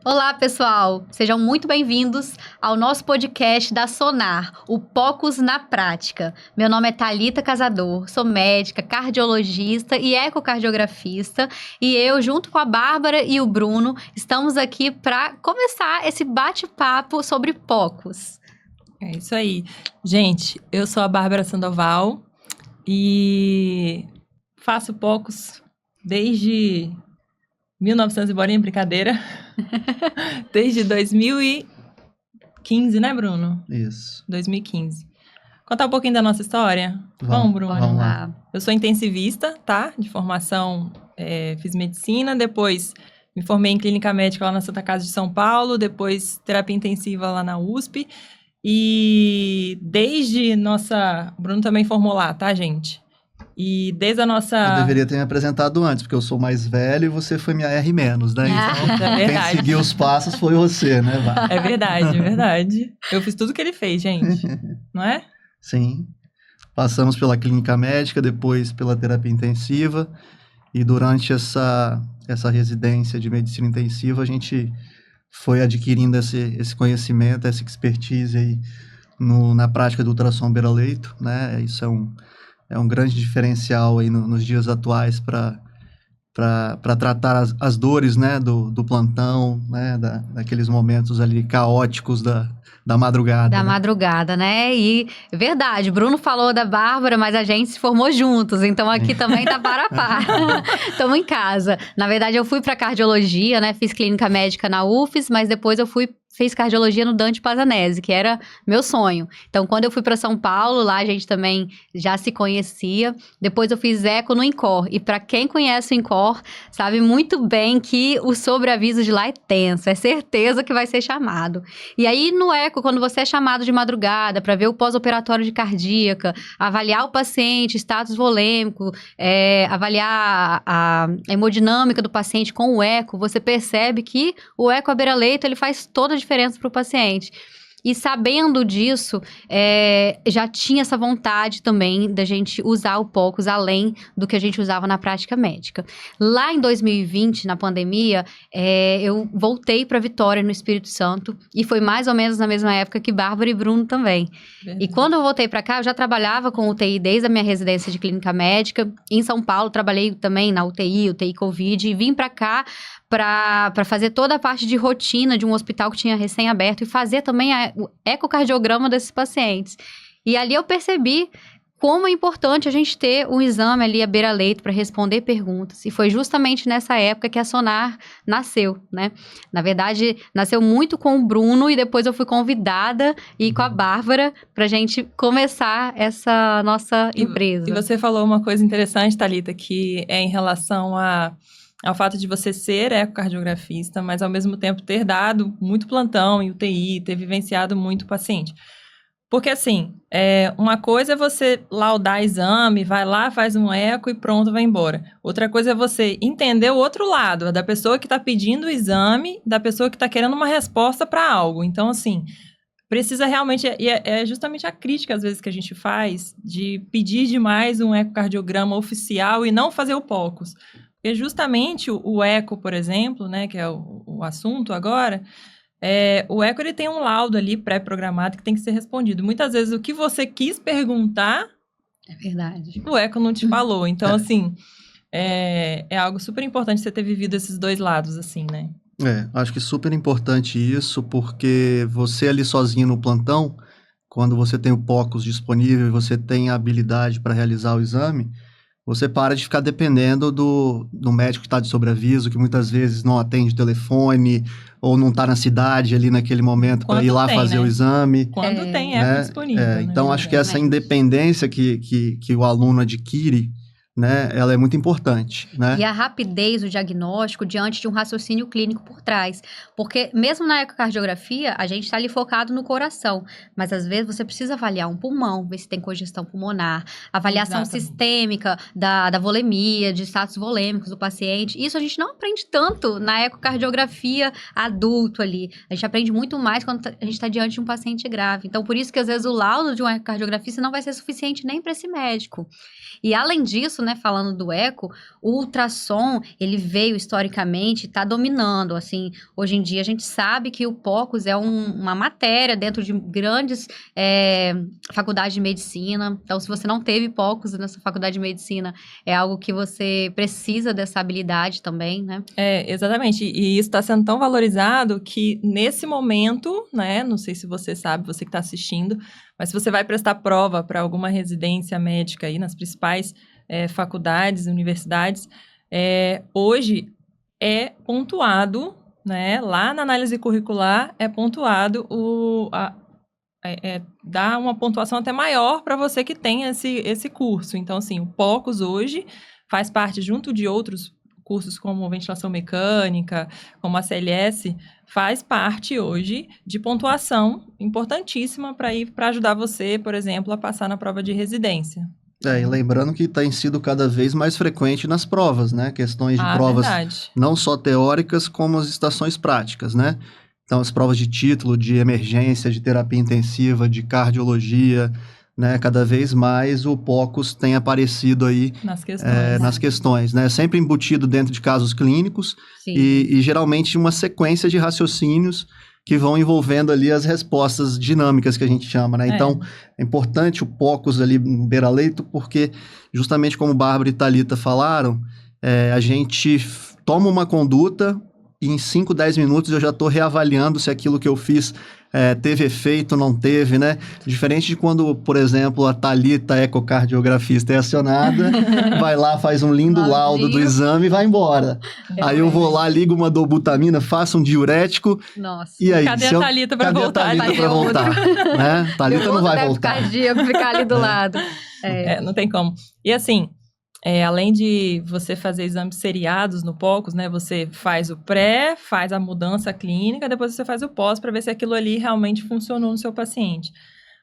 Olá, pessoal! Sejam muito bem-vindos ao nosso podcast da Sonar, o POCUS na Prática. Meu nome é Thalita Casador, sou médica, cardiologista e ecocardiografista, e eu, junto com a Bárbara e o Bruno, estamos aqui para começar esse bate-papo sobre POCUS. É isso aí. Gente, eu sou a Bárbara Sandoval e faço POCUS desde 1900 e bolinha, brincadeira. Desde 2015, né, Bruno? Isso. 2015. Contar um pouquinho da nossa história? Vamos, Bruno? Vamos lá. Eu sou intensivista, tá? De formação, fiz medicina, depois me formei em clínica médica lá na Santa Casa de São Paulo, depois terapia intensiva lá na USP. E desde nossa... O Bruno também formou lá, tá, gente? E desde a nossa... Eu deveria ter me apresentado antes, porque eu sou mais velho e você foi minha R-, né? Então, é verdade. Quem seguiu os passos foi você, né, Vá? É verdade, é verdade. Eu fiz tudo que ele fez, gente. Não é? Sim. Passamos pela clínica médica, depois pela terapia intensiva. E durante essa residência de medicina intensiva, a gente foi adquirindo esse conhecimento, essa expertise aí na prática do ultrassom beira-leito, né? Isso é um grande diferencial aí nos dias atuais para tratar as dores, né, do plantão, né, daqueles momentos ali caóticos da madrugada. Da né? madrugada, né? E verdade, Bruno falou da Bárbara, mas a gente se formou juntos, então aqui também tá par a par. Estamos em casa. Na verdade, eu fui para cardiologia, né? Fiz clínica médica na UFES, mas depois eu fiz cardiologia no Dante Pazanese, que era meu sonho. Então, quando eu fui para São Paulo, lá a gente também já se conhecia. Depois eu fiz eco no INCOR. E para quem conhece o INCOR, sabe muito bem que o sobreaviso de lá é tenso. É certeza que vai ser chamado. E aí, no eco, quando você é chamado de madrugada para ver o pós-operatório de cardíaca, avaliar o paciente, status volêmico, avaliar a hemodinâmica do paciente com o eco, você percebe que o eco à beira-leito, ele faz toda a diferença para o paciente. E sabendo disso, já tinha essa vontade também da gente usar o POCUS além do que a gente usava na prática médica. Lá em 2020, na pandemia, eu voltei para Vitória, no Espírito Santo, e foi mais ou menos na mesma época que Bárbara e Bruno também. Verdade. E quando eu voltei para cá, eu já trabalhava com UTI desde a minha residência de clínica médica. Em São Paulo, trabalhei também na UTI Covid, e vim para cá para fazer toda a parte de rotina de um hospital que tinha recém-aberto e fazer também o ecocardiograma desses pacientes. E ali eu percebi como é importante a gente ter um exame ali à beira-leito para responder perguntas. E foi justamente nessa época que a Sonar nasceu, né? Na verdade, nasceu muito com o Bruno e depois eu fui convidada e com a Bárbara para a gente começar essa nossa empresa. E você falou uma coisa interessante, Thalita, que é em relação ao fato de você ser ecocardiografista, mas ao mesmo tempo ter dado muito plantão em UTI, ter vivenciado muito paciente. Porque assim, uma coisa é você laudar exame, vai lá, faz um eco e pronto, vai embora. Outra coisa é você entender o outro lado, da pessoa que está pedindo o exame, da pessoa que está querendo uma resposta para algo. Então, assim, precisa realmente, e é justamente a crítica às vezes que a gente faz, de pedir demais um ecocardiograma oficial e não fazer o POCUS. Porque justamente o eco, por exemplo, né, que é o assunto agora, o eco ele tem um laudo ali pré-programado que tem que ser respondido. Muitas vezes o que você quis perguntar, é verdade, o eco não te falou. Então, assim, é algo super importante você ter vivido esses dois lados, assim, né? Acho que super importante isso, porque você ali sozinho no plantão, quando você tem o POCUS disponível e você tem a habilidade para realizar o exame, você para de ficar dependendo do médico que está de sobreaviso, que muitas vezes não atende o telefone ou não está na cidade ali naquele momento para ir lá fazer, né, o exame. Quando tem eco disponível. Né? Então, acho que essa independência que o aluno adquire, né, ela é muito importante, né? E a rapidez do diagnóstico diante de um raciocínio clínico por trás. Porque mesmo na ecocardiografia, a gente está ali focado no coração, mas às vezes você precisa avaliar um pulmão, ver se tem congestão pulmonar, avaliação sistêmica da volemia, de status volêmicos do paciente. Isso a gente não aprende tanto na ecocardiografia adulto ali. A gente aprende muito mais quando a gente está diante de um paciente grave. Então, por isso que às vezes o laudo de um ecocardiografista não vai ser suficiente nem para esse médico. E além disso, né, falando do eco, o ultrassom, ele veio historicamente, está dominando, assim, hoje em dia a gente sabe que o POCUS é uma matéria dentro de grandes faculdades de medicina, então se você não teve POCUS na sua faculdade de medicina, é algo que você precisa dessa habilidade também, né? Exatamente, e isso está sendo tão valorizado que nesse momento, né, não sei se você sabe, você que está assistindo, mas se você vai prestar prova para alguma residência médica aí nas principais faculdades, universidades, hoje é pontuado, né, lá na análise curricular é pontuado dá uma pontuação até maior para você que tem esse curso. Então, assim, o POCUS hoje faz parte, junto de outros cursos como ventilação mecânica, como a CLS, faz parte hoje de pontuação importantíssima para ajudar você, por exemplo, a passar na prova de residência. E lembrando que tem sido cada vez mais frequente nas provas, né? Questões de provas verdade. Não só teóricas, como as estações práticas, né? Então, as provas de título, de emergência, de terapia intensiva, de cardiologia, né? Cada vez mais o POCUS tem aparecido aí nas questões, né? Sempre embutido dentro de casos clínicos e geralmente uma sequência de raciocínios que vão envolvendo ali as respostas dinâmicas que a gente chama, né? Então, é importante o POCUS ali no beira-leito, porque justamente como Bárbara e Thalita falaram, a gente toma uma conduta e em 5, 10 minutos eu já estou reavaliando se aquilo que eu fiz teve efeito, não teve, né? Diferente de quando, por exemplo, a Thalita, ecocardiografista, é acionada, vai lá, faz um lindo laudo do exame e vai embora. Aí eu vou lá, ligo uma dobutamina, faço um diurético. Nossa. E aí, cadê a Thalita para voltar? Né? Thalita não vai voltar. Cardíaco ficar ali do lado. Não tem como. E assim, além de você fazer exames seriados no POCUS, né? Você faz o pré, faz a mudança clínica, depois você faz o pós para ver se aquilo ali realmente funcionou no seu paciente.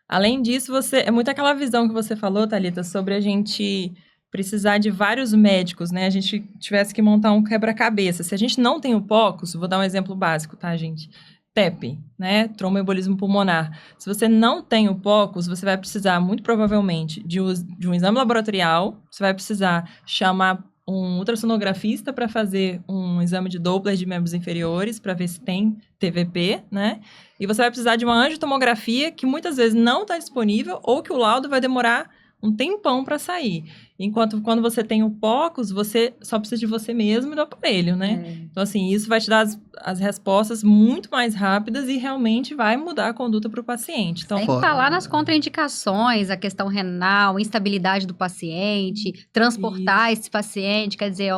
Além disso, é muito aquela visão que você falou, Thalita, sobre a gente precisar de vários médicos, né? A gente tivesse que montar um quebra-cabeça. Se a gente não tem o POCUS, vou dar um exemplo básico, tá, gente? TEP, né? Tromboembolismo pulmonar. Se você não tem o POCUS, você vai precisar, muito provavelmente, de um exame laboratorial, você vai precisar chamar um ultrassonografista para fazer um exame de Doppler de membros inferiores, para ver se tem TVP, né? E você vai precisar de uma angiotomografia que muitas vezes não está disponível ou que o laudo vai demorar um tempão para sair. Enquanto quando você tem o POCUS, você só precisa de você mesmo e do aparelho, né? Então, assim, isso vai te dar as respostas muito mais rápidas e realmente vai mudar a conduta para o paciente. Então, tem que falar nas contraindicações, a questão renal, instabilidade do paciente, transportar esse paciente, quer dizer,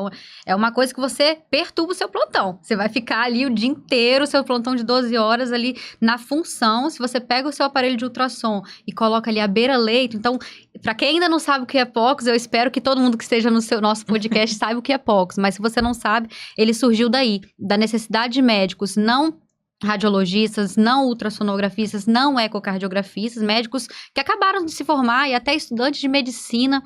é uma coisa que você perturba o seu plantão. Você vai ficar ali o dia inteiro, seu plantão de 12 horas ali na função. Se você pega o seu aparelho de ultrassom e coloca ali à beira-leito, então, para quem ainda não sabe o que é POCUS, eu espero que todo mundo que esteja no nosso podcast saiba o que é POCUS, mas se você não sabe, ele surgiu daí, da necessidade de médicos não radiologistas, não ultrassonografistas, não ecocardiografistas, médicos que acabaram de se formar e até estudantes de medicina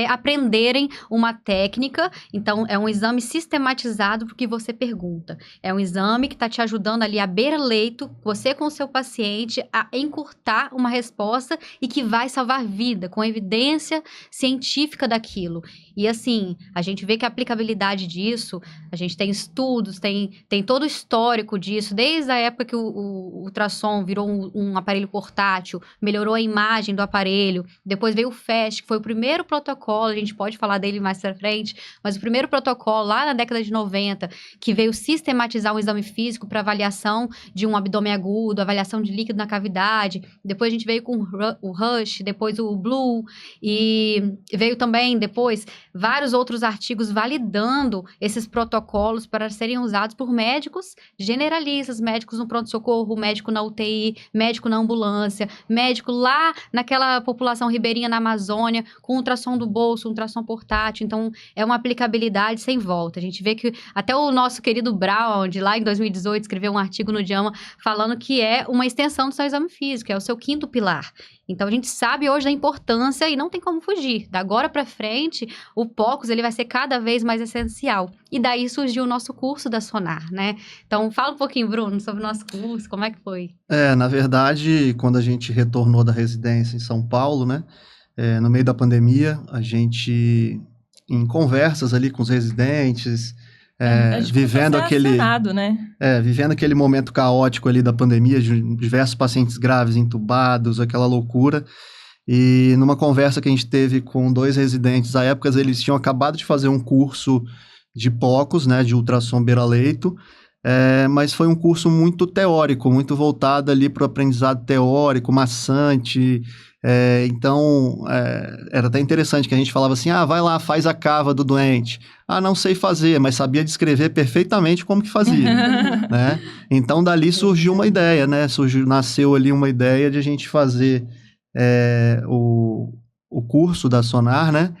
aprenderem uma técnica. Então, é um exame sistematizado porque você pergunta. É um exame que está te ajudando ali a beira-leito, você com o seu paciente, a encurtar uma resposta e que vai salvar vida, com evidência científica daquilo. E assim, a gente vê que a aplicabilidade disso, a gente tem estudos, tem todo o histórico disso, desde a época que o ultrassom virou um aparelho portátil, melhorou a imagem do aparelho, depois veio o FAST, que foi o primeiro protocolo, a gente pode falar dele mais pra frente, mas o primeiro protocolo lá na década de 90, que veio sistematizar um exame físico para avaliação de um abdômen agudo, avaliação de líquido na cavidade, depois a gente veio com o Rush, depois o Blue, e veio também depois vários outros artigos validando esses protocolos para serem usados por médicos generalistas, médicos no pronto-socorro, médico na UTI, médico na ambulância, médico lá naquela população ribeirinha na Amazônia, com ultrassom do bolso, ultrassom portátil. Então, é uma aplicabilidade sem volta. A gente vê que até o nosso querido Brown, lá em 2018, escreveu um artigo no JAMA falando que é uma extensão do seu exame físico, é o seu quinto pilar. Então, a gente sabe hoje da importância e não tem como fugir. Da agora para frente, o POCUS ele vai ser cada vez mais essencial. E daí surgiu o nosso curso da Sonar, né? Então, fala um pouquinho, Bruno, sobre o nosso curso, como é que foi? Na verdade, quando a gente retornou da residência em São Paulo, né? No meio da pandemia, a gente em conversas ali com os residentes, A gente vivendo começou a ser aquele... acionado, né? vivendo aquele momento caótico ali da pandemia, de diversos pacientes graves entubados, aquela loucura. E numa conversa que a gente teve com 2 residentes, à época eles tinham acabado de fazer um curso de POCUS, né, de ultrassom beira-leito, mas foi um curso muito teórico, muito voltado ali para o aprendizado teórico, maçante. Então, era até interessante que a gente falava assim, vai lá, faz a cava do doente. Não sei fazer, mas sabia descrever perfeitamente como que fazia, né? Então, dali surgiu uma ideia, né? Nasceu ali uma ideia de a gente fazer o curso da Sonar, né?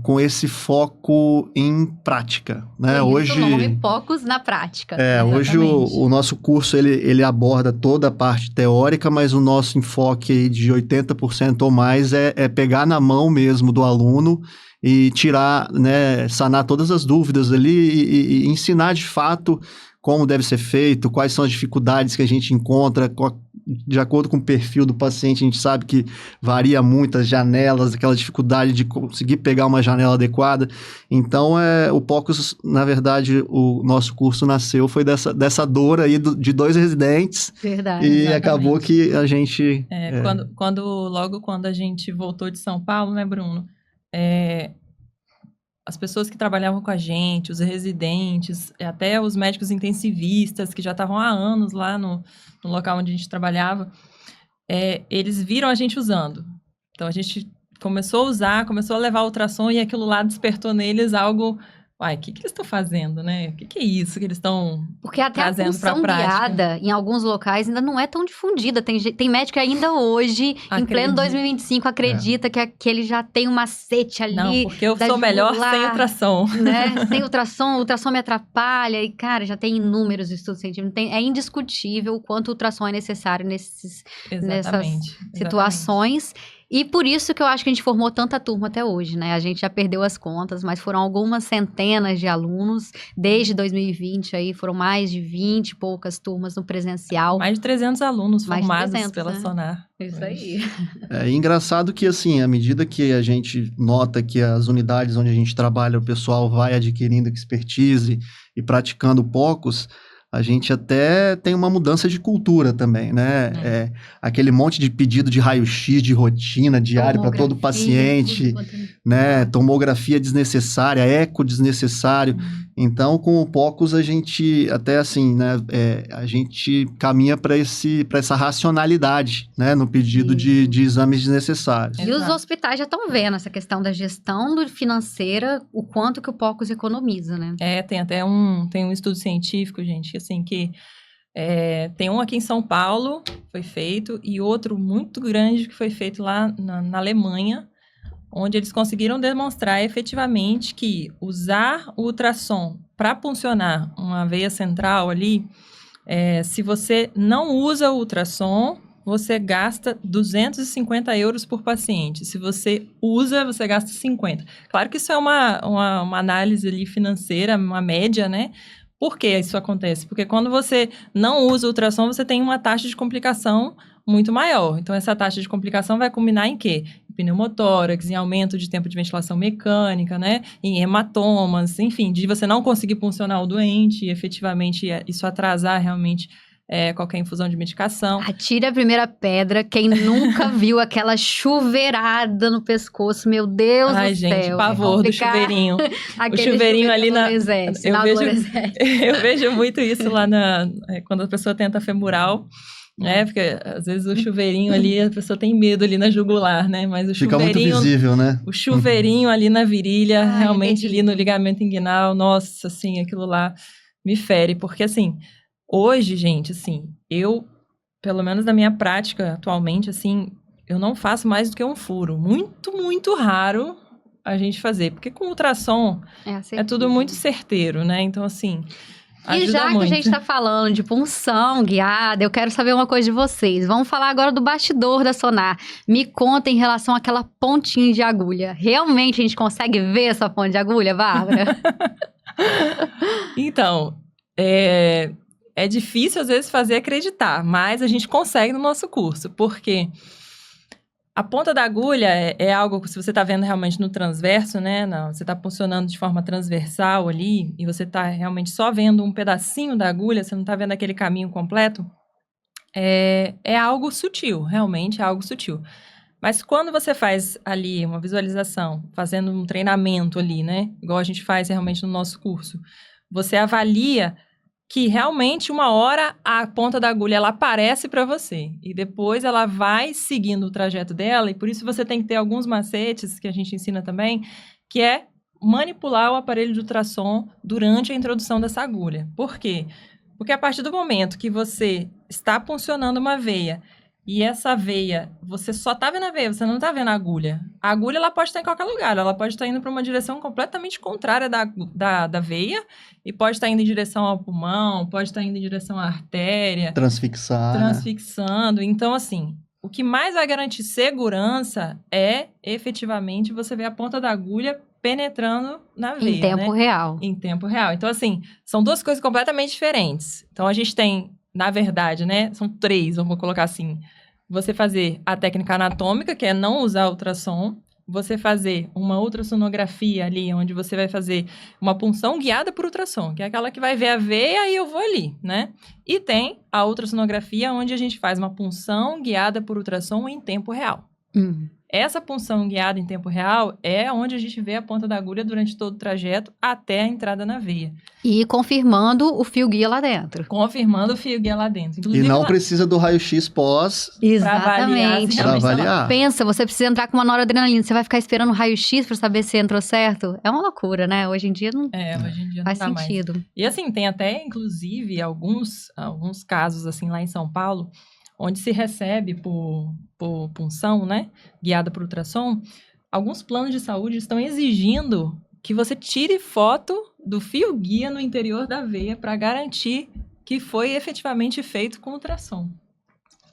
Com esse foco em prática, né? Por Hoje, isso o nome POCUS na prática. hoje o nosso curso ele aborda toda a parte teórica, mas o nosso enfoque aí de 80% ou mais é pegar na mão mesmo do aluno e tirar, né, sanar todas as dúvidas ali e ensinar de fato como deve ser feito, quais são as dificuldades que a gente encontra, de acordo com o perfil do paciente, a gente sabe que varia muito as janelas, aquela dificuldade de conseguir pegar uma janela adequada. Então, o POCUS, na verdade, o nosso curso nasceu, foi dessa dor aí de 2 residentes. Verdade. E Exatamente. acabou que a gente... Logo quando a gente voltou de São Paulo, né, Bruno? As pessoas que trabalhavam com a gente, os residentes, até os médicos intensivistas, que já estavam há anos lá no local onde a gente trabalhava, eles viram a gente usando. Então, a gente começou a usar, começou a levar ultrassom e aquilo lá despertou neles algo... Uai, o que eles estão fazendo, né? O que é isso que eles estão Porque até a trazendo para a punção prática? guiada, em alguns locais, ainda não é tão difundida. Tem médico que ainda hoje, em pleno 2025, acredita que ele já tem um macete ali. Não, porque eu da sou melhor jugular, sem ultrassom. né? Sem ultrassom, o ultrassom me atrapalha. E, cara, já tem inúmeros estudos científicos. É indiscutível o quanto o ultrassom é necessário nessas situações. E por isso que eu acho que a gente formou tanta turma até hoje, né? A gente já perdeu as contas, mas foram algumas centenas de alunos. Desde 2020 aí, foram mais de 20 e poucas turmas no presencial. Mais de 300 alunos formados 300, pela né? Sonar. Isso aí. Engraçado que, assim, à medida que a gente nota que as unidades onde a gente trabalha, o pessoal vai adquirindo expertise e praticando POCUS, a gente até tem uma mudança de cultura também, né? Aquele monte de pedido de raio-x, de rotina diário para todo paciente, né? Tomografia desnecessária, eco desnecessário. Então, com o POCUS, a gente até assim, né? A gente caminha para essa racionalidade, né? No pedido de exames desnecessários. E os hospitais já estão vendo essa questão da gestão financeira, o quanto que o POCUS economiza, né? Tem até tem um estudo científico, gente, assim, que tem um aqui em São Paulo, foi feito, e outro muito grande que foi feito lá na Alemanha, onde eles conseguiram demonstrar efetivamente que usar o ultrassom para puncionar uma veia central ali, se você não usa o ultrassom, você gasta 250 euros por paciente. Se você usa, você gasta 50. Claro que isso é uma análise ali financeira, uma média, né? Por que isso acontece? Porque quando você não usa o ultrassom, você tem uma taxa de complicação muito maior. Então, essa taxa de complicação vai culminar em quê? Em pneumotórax, em aumento de tempo de ventilação mecânica, né? Em hematomas, enfim, de você não conseguir puncionar o doente e efetivamente isso atrasar realmente qualquer infusão de medicação. Atire a primeira pedra, quem nunca viu aquela chuveirada no pescoço, meu Deus do céu. Ai, gente, pavor do chuveirinho. O chuveirinho ali eu vejo muito isso lá quando a pessoa tenta femoral, né? Porque às vezes o chuveirinho ali, a pessoa tem medo ali na jugular, né? Mas o Fica chuveirinho... muito visível, né? O chuveirinho ali na virilha, realmente ali no ligamento inguinal, nossa, assim, aquilo lá me fere. Porque, assim... Hoje, gente, assim, pelo menos na minha prática atualmente, assim, eu não faço mais do que um furo. Muito, muito raro a gente fazer. Porque com ultrassom é tudo muito certeiro, né? Então, assim, e já que a gente tá falando de punção guiada, eu quero saber uma coisa de vocês. Vamos falar agora do bastidor da Sonar. Me conta em relação àquela pontinha de agulha. Realmente a gente consegue ver essa ponte de agulha, Bárbara? Então, é difícil, às vezes, fazer acreditar, mas a gente consegue no nosso curso, porque A ponta da agulha é algo que, se você está vendo realmente no transverso, né? Não, você está funcionando de forma transversal ali, e você está realmente só vendo um pedacinho da agulha, você não está vendo aquele caminho completo, é algo sutil, realmente é algo sutil. Mas quando você faz ali uma visualização, fazendo um treinamento ali, né? Igual a gente faz realmente no nosso curso, você avalia que realmente uma hora a ponta da agulha ela aparece para você e depois ela vai seguindo o trajeto dela, e por isso você tem que ter alguns macetes que a gente ensina também, que é manipular o aparelho de ultrassom durante a introdução dessa agulha. Por quê? Porque a partir do momento que você está puncionando uma veia e essa veia, você só está vendo a veia, você não está vendo a agulha. A agulha ela pode estar em qualquer lugar, ela pode estar indo para uma direção completamente contrária da veia, e pode estar indo em direção ao pulmão, pode estar indo em direção à artéria. Transfixando. Então, assim, o que mais vai garantir segurança é, efetivamente, você ver a ponta da agulha penetrando na veia, Em tempo real. Em tempo real. Então, assim, são duas coisas completamente diferentes. Então, a gente tem, na verdade, né, são três, vamos colocar assim. Você fazer a técnica anatômica, que é não usar ultrassom. Você fazer uma ultrassonografia ali, onde você vai fazer uma punção guiada por ultrassom, que é aquela que vai ver a veia e eu vou ali, né? E tem a ultrassonografia, onde a gente faz uma punção guiada por ultrassom em tempo real. Essa punção guiada em tempo real é onde a gente vê a ponta da agulha durante todo o trajeto até a entrada na veia. E confirmando o fio guia lá dentro. Confirmando o fio guia lá dentro. Inclusive, E não precisa do raio-x pós Exatamente. para avaliar. Pensa, você precisa entrar com uma noradrenalina, você vai ficar esperando o raio-x para saber se entrou certo? É uma loucura, né? Hoje em dia não hoje em dia faz não tá sentido. Mais. E assim, tem até, inclusive, alguns casos, assim, lá em São Paulo, onde se recebe por punção, né, guiada por ultrassom, alguns planos de saúde estão exigindo que você tire foto do fio guia no interior da veia para garantir que foi efetivamente feito com ultrassom,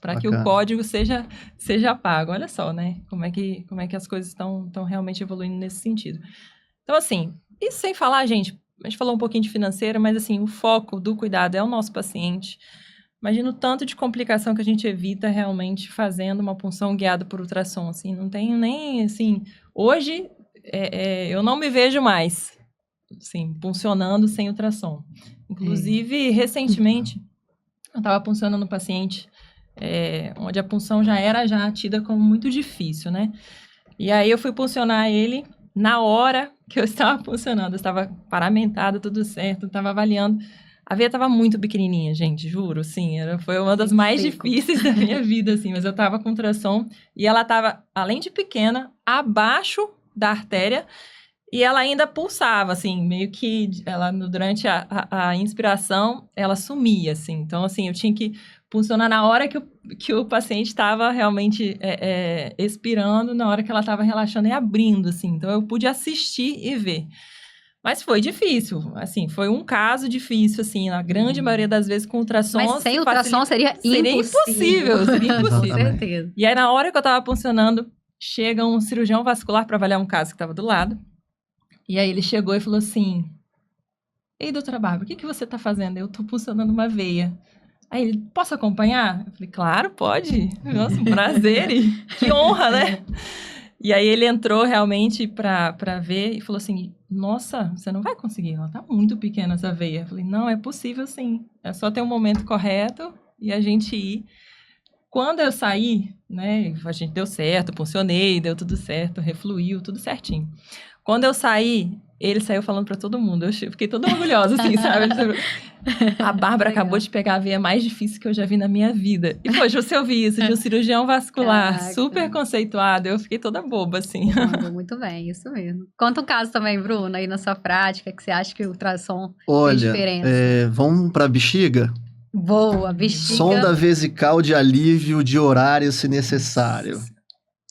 para que o código seja pago. Olha só, né, como é que as coisas estão realmente evoluindo nesse sentido. Então, assim, e sem falar, a gente falou um pouquinho de financeira, mas assim, o foco do cuidado é o nosso paciente. Imagina o tanto de complicação que a gente evita realmente fazendo uma punção guiada por ultrassom, assim, não tenho nem, assim, hoje eu não me vejo mais, assim, puncionando sem ultrassom. Inclusive, recentemente, eu estava puncionando um paciente, onde a punção já era tida como muito difícil, né? E aí eu fui puncionar ele na hora que eu estava puncionando, eu estava paramentada, tudo certo, estava avaliando. A veia estava muito pequenininha, gente, juro, assim, foi uma das mais difíceis da minha vida, assim, mas eu estava com ultrassom e ela estava, além de pequena, abaixo da artéria e ela ainda pulsava, assim, meio que ela, durante a inspiração, ela sumia, assim, então, assim, eu tinha que puncionar na hora que o paciente estava realmente expirando, na hora que ela estava relaxando e abrindo, assim, então eu pude assistir e ver. Mas foi difícil, assim, foi um caso difícil, assim, na grande maioria das vezes com ultrassom. Mas sem ultrassom seria impossível. Com certeza. E aí, na hora que eu tava puncionando, chega um cirurgião vascular para avaliar um caso que tava do lado. E aí ele chegou e falou assim: "Ei, doutora Bárbara, o que você tá fazendo?" Eu tô puncionando uma veia. Aí ele: "Posso acompanhar?" Eu falei: "Claro, pode. Nossa, um prazer e que honra, né?" E aí ele entrou realmente para ver e falou assim: "Nossa, você não vai conseguir, ela tá muito pequena essa veia." Eu falei: "Não, é possível sim, é só ter um momento correto e a gente ir." Quando eu saí, né, a gente deu certo, puncionei, deu tudo certo, refluiu, tudo certinho. Quando eu saí, ele saiu falando para todo mundo, eu fiquei toda orgulhosa, assim, sabe? A Bárbara acabou de pegar a veia mais difícil que eu já vi na minha vida. E, poxa, você ouvir isso de um cirurgião vascular super conceituado, eu fiquei toda boba, assim. Muito bem, isso mesmo. Conta um caso também, Bruna, aí na sua prática, que você acha que o ultrassom fez diferença. Vamos para bexiga? Boa, bexiga. Sonda vesical de alívio de horário, se necessário.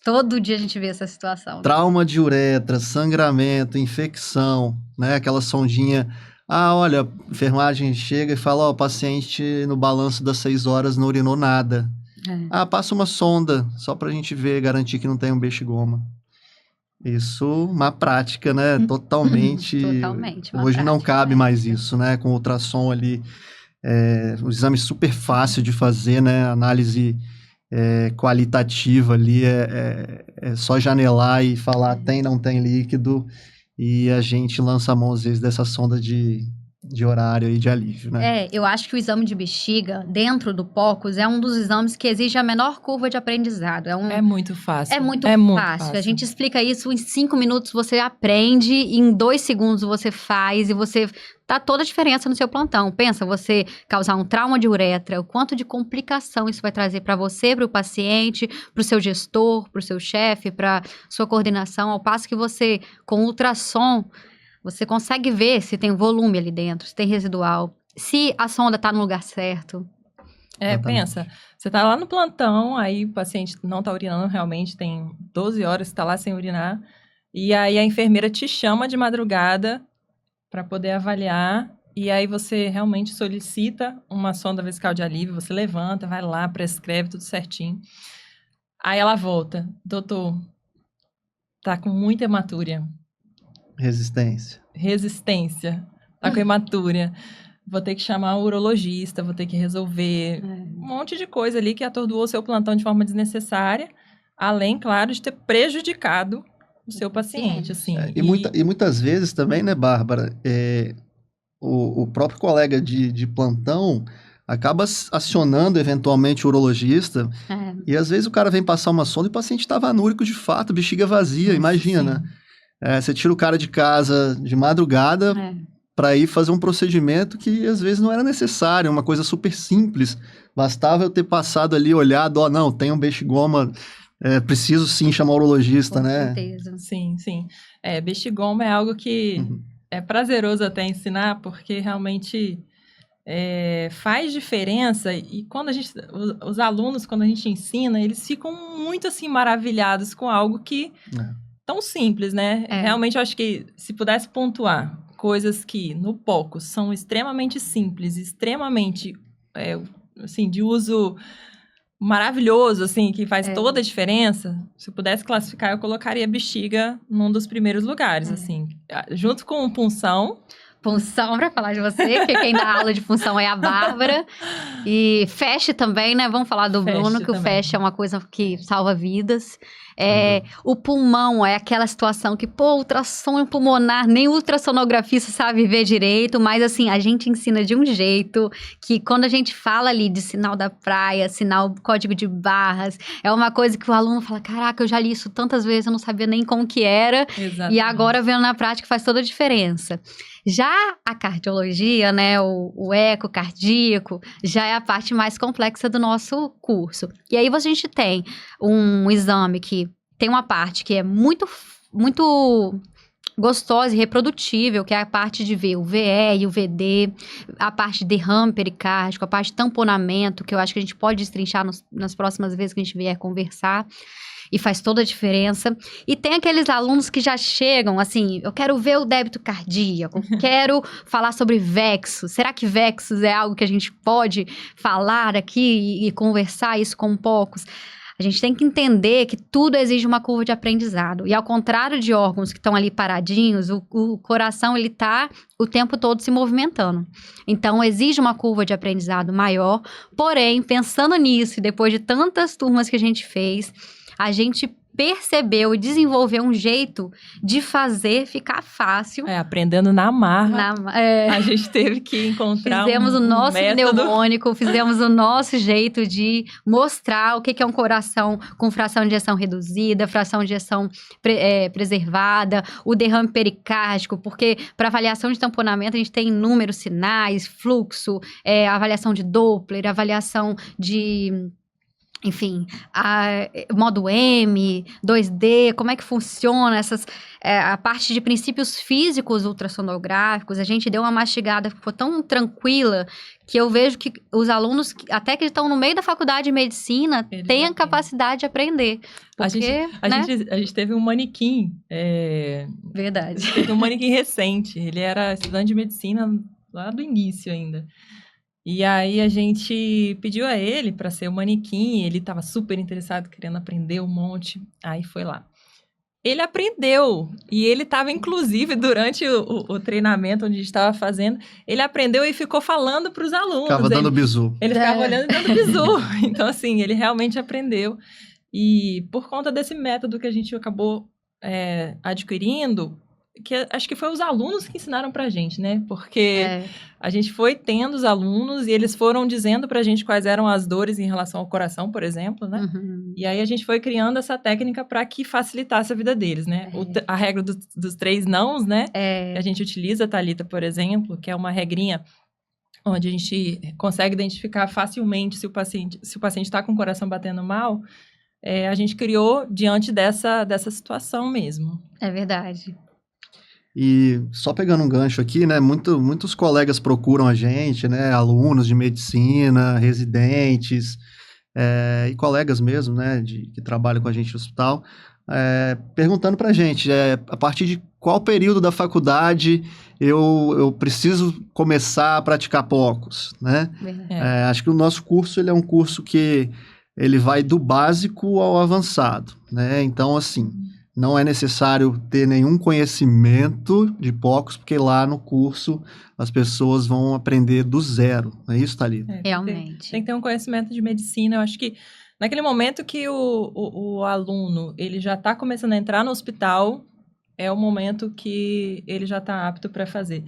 Todo dia a gente vê essa situação. Trauma de uretra, sangramento, infecção, né? Aquela sondinha. Olha, a enfermagem chega e fala, o paciente no balanço das 6 horas não urinou nada. Passa uma sonda, só pra gente ver, garantir que não tem um bexigoma. Isso, uma prática, né? Totalmente. Hoje não cabe mais isso, né? Com ultrassom ali, um exame super fácil de fazer, né? Análise qualitativa ali, é só janelar e falar tem, não tem líquido, e a gente lança a mão às vezes dessa sonda de horário e de alívio, né? Eu acho que o exame de bexiga, dentro do POCUS, é um dos exames que exige a menor curva de aprendizado. É muito fácil. É muito muito fácil. A gente explica isso em 5 minutos, você aprende, em 2 segundos você faz e você dá toda a diferença no seu plantão. Pensa, você causar um trauma de uretra, o quanto de complicação isso vai trazer para você, para o paciente, para o seu gestor, para o seu chefe, para sua coordenação, ao passo que você, com ultrassom, você consegue ver se tem volume ali dentro, se tem residual, se a sonda está no lugar certo. Pensa, você tá lá no plantão, aí o paciente não tá urinando realmente, tem 12 horas que tá lá sem urinar, e aí a enfermeira te chama de madrugada para poder avaliar, e aí você realmente solicita uma sonda vesical de alívio, você levanta, vai lá, prescreve tudo certinho. Aí ela volta, doutor, tá com muita hematúria. Resistência, tá com hematúria. Vou ter que chamar o urologista, vou ter que resolver um monte de coisa ali que atordoou o seu plantão de forma desnecessária, além, claro, de ter prejudicado o seu paciente, assim. E muitas vezes também, né, Bárbara, o próprio colega de plantão acaba acionando eventualmente o urologista, e às vezes o cara vem passar uma sonda e o paciente estava anúrico de fato, bexiga vazia, imagina, né? Você tira o cara de casa de madrugada para ir fazer um procedimento que às vezes não era necessário, uma coisa super simples. Bastava eu ter passado ali, olhado, não, tem um bexigoma, preciso sim chamar o urologista, né? Com certeza. Sim. Bexigoma é algo que é prazeroso até ensinar, porque realmente faz diferença. E quando os alunos, quando a gente ensina, eles ficam muito assim maravilhados com algo que tão simples, né? Realmente eu acho que se pudesse pontuar coisas que no POCUS são extremamente simples, extremamente assim, de uso maravilhoso, assim, que faz toda a diferença, se eu pudesse classificar, eu colocaria bexiga num dos primeiros lugares, assim, junto com punção. Punção, pra falar de você, que quem dá aula de punção é a Bárbara. E FAST também, né? Vamos falar do Bruno, que também. O FAST é uma coisa que salva vidas. O pulmão é aquela situação que, ultrassom pulmonar, nem ultrassonografista sabe ver direito, mas assim, a gente ensina de um jeito que quando a gente fala ali de sinal da praia, sinal código de barras, é uma coisa que o aluno fala, caraca, eu já li isso tantas vezes, eu não sabia nem como que era. Exatamente. E agora vendo na prática faz toda a diferença. Já a cardiologia, né, o eco cardíaco, já é a parte mais complexa do nosso curso. E aí a gente tem um exame que tem uma parte que é muito, muito gostosa e reprodutível, que é a parte de ver o VE e o VD, a parte de derrame pericárdico, a parte de tamponamento, que eu acho que a gente pode destrinchar nas próximas vezes que a gente vier conversar. E faz toda a diferença. E tem aqueles alunos que já chegam, assim, eu quero ver o débito cardíaco, quero falar sobre VEXUS. Será que VEXUS é algo que a gente pode falar aqui e conversar isso com poucos? A gente tem que entender que tudo exige uma curva de aprendizado. E ao contrário de órgãos que estão ali paradinhos, o coração, ele tá o tempo todo se movimentando. Então, exige uma curva de aprendizado maior. Porém, pensando nisso, e depois de tantas turmas que a gente fez, a gente percebeu e desenvolveu um jeito de fazer ficar fácil. Aprendendo na marra. A gente teve que encontrar fizemos o nosso método. Mnemônico, fizemos o nosso jeito de mostrar o que é um coração com fração de ejeção reduzida, fração de ejeção preservada, o derrame pericárdico, porque para avaliação de tamponamento a gente tem inúmeros sinais, fluxo, avaliação de Doppler, avaliação de... Enfim, modo M, 2D, como é que funciona a parte de princípios físicos ultrassonográficos, a gente deu uma mastigada, ficou tão tranquila, que eu vejo que os alunos, até que estão no meio da faculdade de medicina, têm a capacidade de aprender. Porque, a gente teve um manequim. Verdade. Teve um manequim recente, ele era estudante de medicina lá do início ainda. E aí a gente pediu a ele para ser o manequim, ele estava super interessado, querendo aprender um monte, aí foi lá. ele aprendeu. E ele estava, inclusive, durante o treinamento onde a gente estava fazendo, ele aprendeu e ficou falando para os alunos. Ficava dando bizu. Ele ficava olhando e dando bizu. Então, assim, ele realmente aprendeu. E por conta desse método que a gente acabou adquirindo, que acho que foi os alunos que ensinaram pra gente, né? Porque a gente foi tendo os alunos e eles foram dizendo pra gente quais eram as dores em relação ao coração, por exemplo, né? Uhum. E aí a gente foi criando essa técnica para que facilitasse a vida deles, né? A regra dos 3 nãos, né? Que a gente utiliza, Thalita, por exemplo, que é uma regrinha onde a gente consegue identificar facilmente se o paciente está com o coração batendo mal. A gente criou diante dessa situação mesmo. É verdade. E só pegando um gancho aqui, né? Muitos colegas procuram a gente, né? Alunos de medicina, residentes, e colegas mesmo, né? Que trabalham com a gente no hospital, perguntando pra gente, a partir de qual período da faculdade eu preciso começar a praticar POCUS, né? Acho que o nosso curso, ele é um curso que ele vai do básico ao avançado, né? Então, assim, não é necessário ter nenhum conhecimento de POCUS, porque lá no curso as pessoas vão aprender do zero. Não é isso, Thalita? Realmente. Tem que ter um conhecimento de medicina. Eu acho que naquele momento que o aluno ele já está começando a entrar no hospital, é o momento que ele já está apto para fazer.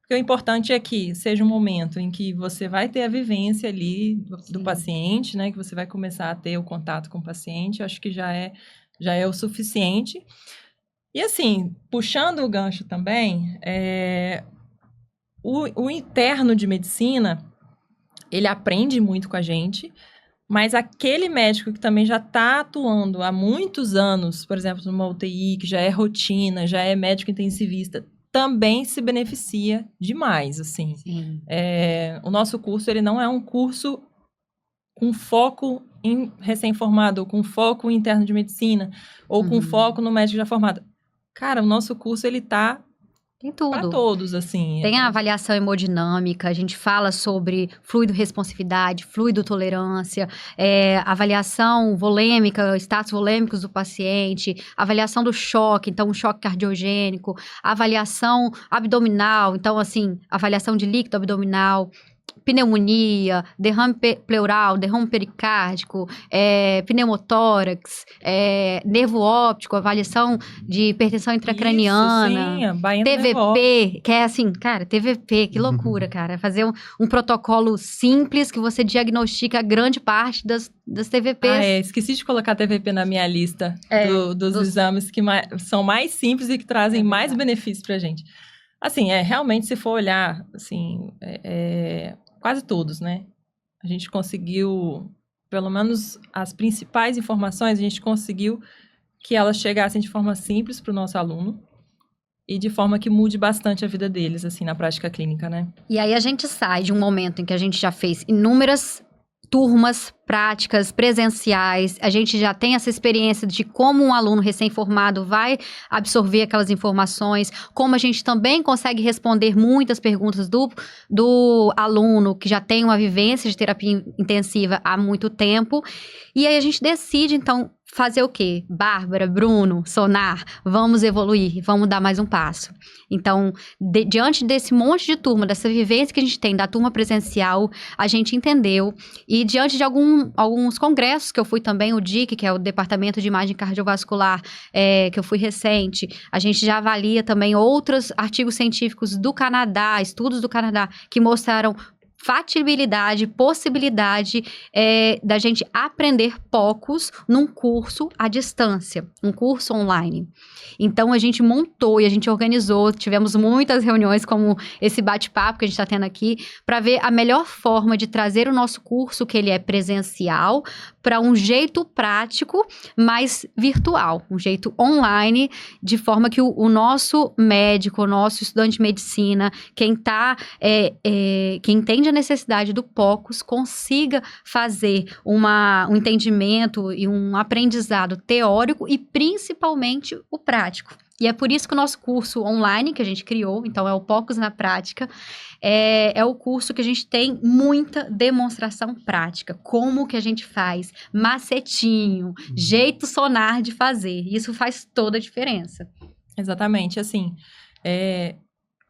Porque o importante é que seja um momento em que você vai ter a vivência ali do paciente, né? Que você vai começar a ter o contato com o paciente. Eu acho que já é o suficiente. E assim, puxando o gancho também, o interno de medicina, ele aprende muito com a gente, mas aquele médico que também já está atuando há muitos anos, por exemplo, numa UTI, que já é rotina, já é médico intensivista, também se beneficia demais, assim. O nosso curso, ele não é um curso com foco em recém-formado, ou com foco em interno de medicina, ou com foco no médico já formado. Cara, o nosso curso, ele tá Tem tudo. para todos, assim. Tem a avaliação hemodinâmica, a gente fala sobre fluido-responsividade, fluido-tolerância, avaliação volêmica, status volêmicos do paciente, avaliação do choque, então, um choque cardiogênico, avaliação abdominal, então, assim, avaliação de líquido abdominal, pneumonia, derrame pleural, derrame pericárdico, pneumotórax, nervo óptico, avaliação de hipertensão intracraniana, Isso, sim, a TVP, que é assim, cara, TVP, que loucura, cara. Fazer um protocolo simples que você diagnostica grande parte das TVPs. Esqueci de colocar a TVP na minha lista dos exames que são mais simples e que trazem mais benefícios pra gente. Assim, realmente, se for olhar, assim, quase todos, né? A gente conseguiu, pelo menos as principais informações, a gente conseguiu que elas chegassem de forma simples para o nosso aluno e de forma que mude bastante a vida deles, assim, na prática clínica, né? E aí a gente sai de um momento em que a gente já fez inúmeras turmas práticas, presenciais, a gente já tem essa experiência de como um aluno recém-formado vai absorver aquelas informações, como a gente também consegue responder muitas perguntas do aluno que já tem uma vivência de terapia intensiva há muito tempo, e aí a gente decide, então, fazer o quê? Bárbara, Bruno, Sonar, vamos evoluir, vamos dar mais um passo. Então, diante desse monte de turma, dessa vivência que a gente tem da turma presencial, a gente entendeu, e diante de alguns congressos que eu fui também, o DIC, que é o Departamento de Imagem Cardiovascular, que eu fui recente, a gente já avalia também outros artigos científicos do Canadá, estudos do Canadá, que mostraram factibilidade, possibilidade da gente aprender POCUS num curso à distância, um curso online. Então, a gente montou e a gente organizou, tivemos muitas reuniões como esse bate-papo que a gente está tendo aqui, para ver a melhor forma de trazer o nosso curso, que ele é presencial, para um jeito prático, mas virtual, um jeito online, de forma que o nosso médico, o nosso estudante de medicina, quem entende a necessidade do POCUS, consiga fazer um entendimento e um aprendizado teórico e principalmente o prático. E é por isso que o nosso curso online que a gente criou, então é o POCUS na Prática, é o curso que a gente tem muita demonstração prática. Como que a gente faz, macetinho, jeito sonar de fazer. Isso faz toda a diferença. Exatamente, assim,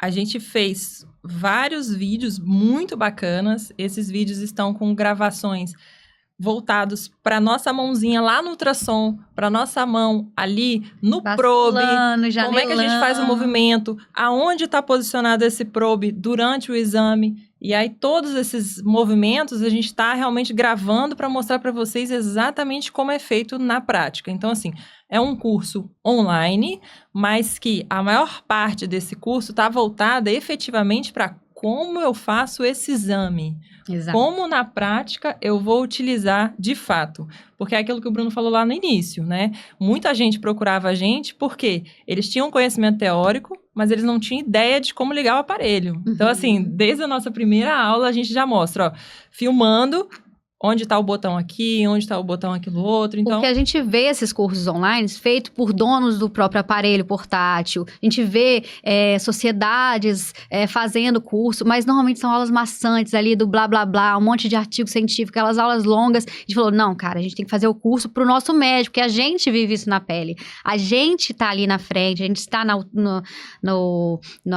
a gente fez vários vídeos muito bacanas. Esses vídeos estão com gravações voltados para nossa mãozinha lá no ultrassom, para nossa mão ali no probe, como é que a gente faz o movimento, aonde está posicionado esse probe durante o exame, e aí todos esses movimentos a gente está realmente gravando para mostrar para vocês exatamente como é feito na prática. Então, assim, é um curso online, mas que a maior parte desse curso está voltada efetivamente para como eu faço esse exame. Exato. Como na prática eu vou utilizar de fato. Porque é aquilo que o Bruno falou lá no início, né? Muita gente procurava a gente porque eles tinham conhecimento teórico, mas eles não tinham ideia de como ligar o aparelho. Então, assim, desde a nossa primeira aula, a gente já mostra, ó, filmando onde está o botão aqui, onde está o botão aquilo outro. Então... Porque a gente vê esses cursos online feitos por donos do próprio aparelho portátil. A gente vê sociedades fazendo curso, mas normalmente são aulas maçantes ali do blá, blá, blá, um monte de artigo científico, aquelas aulas longas. A gente falou, não, cara, a gente tem que fazer o curso pro nosso médico, porque a gente vive isso na pele. A gente tá ali na frente, a gente está na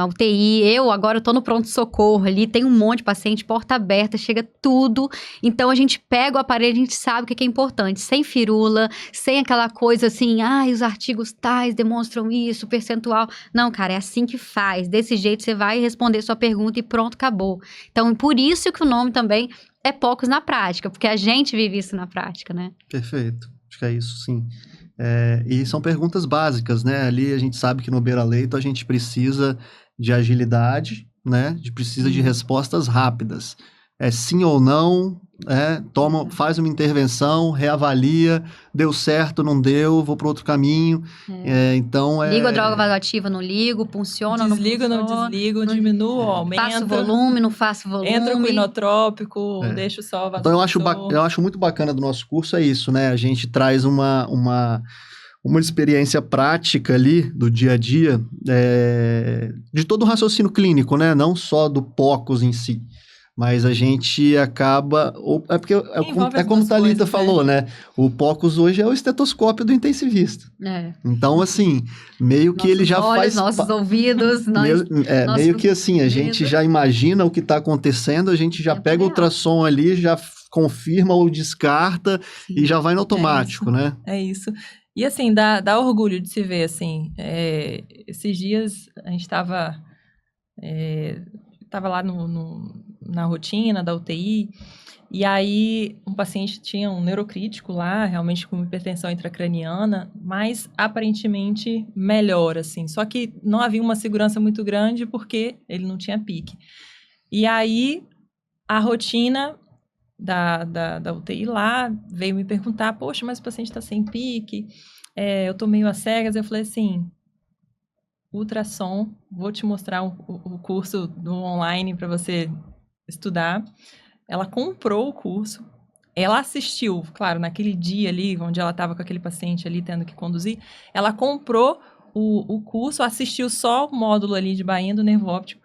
UTI. Agora eu tô no pronto-socorro ali, tem um monte de paciente, porta aberta, chega tudo. Então, a gente pega o aparelho, a gente sabe o que é importante, sem firula, sem aquela coisa assim, os artigos tais demonstram isso, percentual. Não, cara, é assim que faz. Desse jeito você vai responder sua pergunta e pronto, acabou. Então, por isso que o nome também é POCUS na Prática, porque a gente vive isso na prática, né? Perfeito. Acho que é isso, sim. E são perguntas básicas, né? Ali a gente sabe que no beira-leito a gente precisa de agilidade, né? A gente precisa de respostas rápidas. Sim ou não, faz uma intervenção, reavalia, deu certo, não deu, vou para outro caminho. Então Ligo a droga vasoativa, não ligo, funciona, desligo, não funciona. Não diminuo, diminuo, aumenta. Faço volume, não faço volume. Entra com inotrópico, deixo só Então eu acho muito bacana do nosso curso isso, né? A gente traz uma experiência prática ali do dia a dia de todo o raciocínio clínico, né? Não só do POCUS em si. Mas a gente acaba... porque como a Thalita falou, né? O POCUS hoje é o estetoscópio do intensivista. Então, assim, meio que ele já faz... Nossos ouvidos... meio que assim, a gente já imagina o que está acontecendo, a gente já pega o ultrassom ali, já confirma ou descarta e já vai no automático, né? É isso. E, assim, dá orgulho de se ver, assim. Esses dias a gente estava lá na rotina da UTI, e aí um paciente tinha um neurocrítico lá, realmente com hipertensão intracraniana, mas aparentemente melhor, assim. Só que não havia uma segurança muito grande porque ele não tinha pique. E aí a rotina da UTI lá veio me perguntar, poxa, mas o paciente está sem pique, eu tô meio às cegas. Eu falei assim, ultrassom, vou te mostrar o curso do online para você estudar. Ela comprou o curso, ela assistiu, claro, naquele dia ali, onde ela estava com aquele paciente ali tendo que conduzir, ela comprou o curso, assistiu só o módulo ali de bainha do nervo óptico,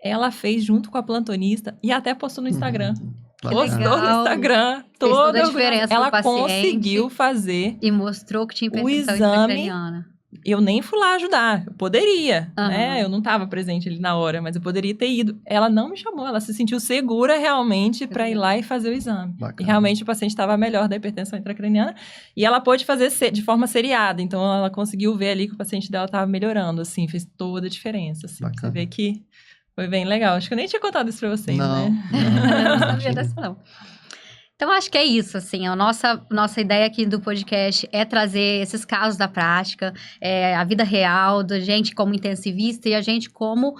ela fez junto com a plantonista e até postou no Instagram. Postou no Instagram, toda a diferença. Ela conseguiu fazer e mostrou que tinha hipertensão intracraniana. Eu nem fui lá ajudar, eu poderia, né? Eu não estava presente ali na hora, mas eu poderia ter ido. Ela não me chamou, ela se sentiu segura realmente para ir lá e fazer o exame. Bacana. E realmente o paciente estava melhor da hipertensão intracraniana e ela pôde fazer de forma seriada, então ela conseguiu ver ali que o paciente dela estava melhorando, assim, fez toda a diferença, assim. Você vê que foi bem legal. Acho que eu nem tinha contado isso para vocês, né? Eu não sabia dessa, não. Então, acho que é isso, assim, a nossa ideia aqui do podcast é trazer esses casos da prática, a vida real da gente como intensivista e a gente como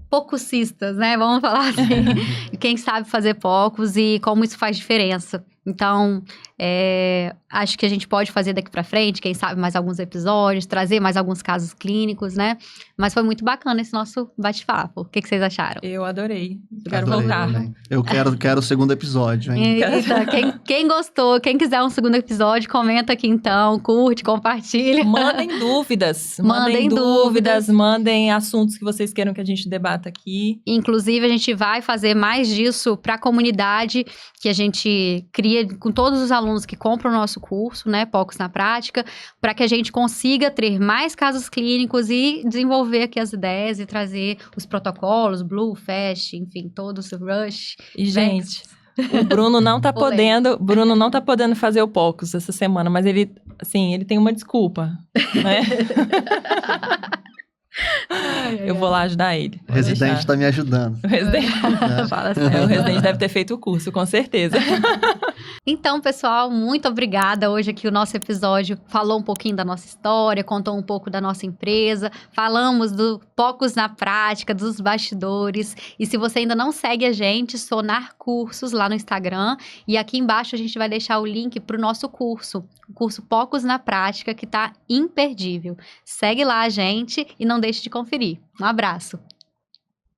pocucistas, né? Vamos falar assim, quem sabe fazer POCUS e como isso faz diferença Então, acho que a gente pode fazer daqui pra frente, quem sabe mais alguns episódios, trazer mais alguns casos clínicos, né? Mas foi muito bacana esse nosso bate-papo. O que vocês acharam? Eu adorei. Quero Adorei voltar. também. Eu quero o segundo episódio, hein? Eita, quem gostou, quem quiser um segundo episódio, comenta aqui então, curte, compartilha. Mandem dúvidas. Mandem dúvidas. Mandem assuntos que vocês queiram que a gente debata aqui. Inclusive, a gente vai fazer mais disso para a comunidade que a gente cria com todos os alunos que compram o nosso curso, né, POCUS na Prática, para que a gente consiga ter mais casos clínicos e desenvolver aqui as ideias e trazer os protocolos, Blue, Fast, enfim, todos, Rush. E, gente, o Bruno não tá podendo fazer o POCUS essa semana, mas ele tem uma desculpa, né? Eu vou lá ajudar ele. O residente está me ajudando. O residente... Fala assim. o residente deve ter feito o curso, com certeza. Então, pessoal, muito obrigada. Hoje aqui o nosso episódio falou um pouquinho da nossa história, contou um pouco da nossa empresa, falamos do POCUS na Prática, dos bastidores. E se você ainda não segue a gente, Sonar Cursos lá no Instagram. E aqui embaixo a gente vai deixar o link para o nosso curso, o curso POCUS na Prática, que tá imperdível. Segue lá a gente e não deixe de conferir. Um abraço!